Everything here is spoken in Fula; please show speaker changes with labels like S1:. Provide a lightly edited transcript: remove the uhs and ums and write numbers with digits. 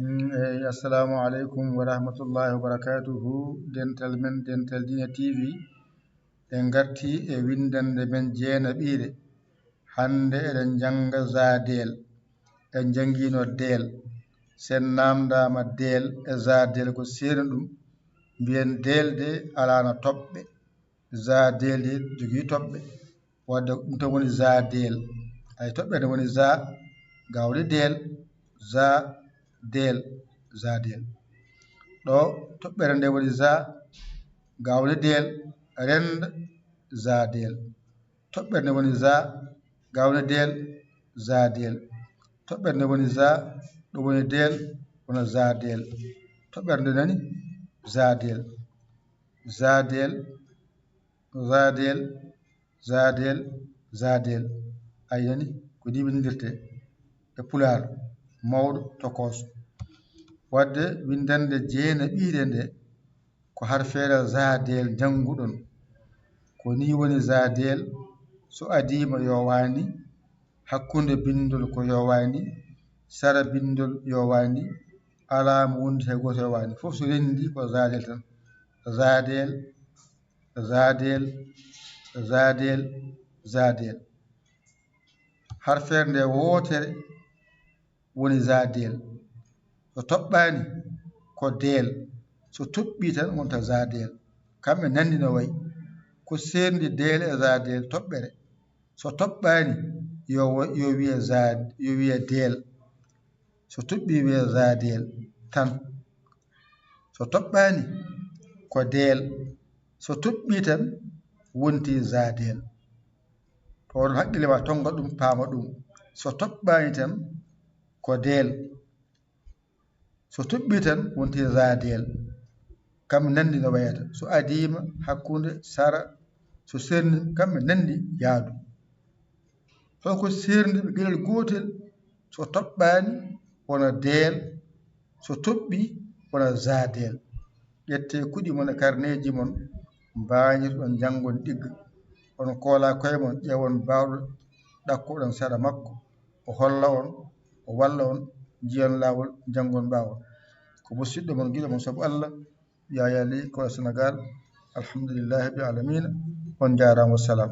S1: Assalamu alaikum wa rahmatullahi wa barakatuhu. Dental men Dental Dina TV en garti e windande men jeena ɓiire. Hande eɗen janga zadel, en jangino del. Sen namdama del e zadel ko seeni ɗum mbiyen del de alano toɓɓe, zadel de jogii toɓɓe. Wadde ɗum tan woni zadel. Ay toɓɓe ne woni za gawri del, za del, zadel. Ɗo toɓɓere nde woni za gawri del renda zadel. Toɓɓere nde woni za gawri del zadel. Toɓɓere nde woni za ɗo woni del wona zadel. Toɓɓere nde nani zadel, zadel, zadel, zadel, zadel. Ayani ko ni windirte e Pulaar mawɗo tokoso. Wadde windande jeena ɓiire nde ko harfeere zadel janguɗon. Ko ni woni zadel so adima yowani, hakkunde bindol ko yowani, sara bindol yowani, alama wonde hay goto yowani. Fof so rendi ko zadel tan. Zadel, zadel, zadel, zadel. Harfeere nde wootere woni zadel. So toɓɓani ko del, so toɓɓi tan wonta zadel. Kamɓe nandi no wayi. Ko serndi del e zadel toɓɓere. So toɓɓani yo wiye del. So toɓɓi wiye zadel tan. So toɓɓani ko del, so toɓɓi tan wonti zadel. To on haqqille ma tonga ɗum paama ɗum. So toɓɓani tan ko del, so toɓɓi tan wonti zadel. Kamɓe nandi no wayata. So adima hakkunde sara so serni kamɓe nandi yaadu. Holko serndi ɓe geɗel gotel. So toɓɓani wona del, so toɓɓi wona zadel. ƴette kuɗi mon e karneji mon mbañir ɗon jangon ɗigga. On koola koye mon ƴeewon bawɗo ɗakkuɗon sara makko o holla on, o walla on jiyon laawol jangon ɓaawol. Ko musidɗo mon giɗo mon sabu Allah Yaya Ly ko Sénégal. Alhamdulillahi rabbil alamina. On jarama, wassalam.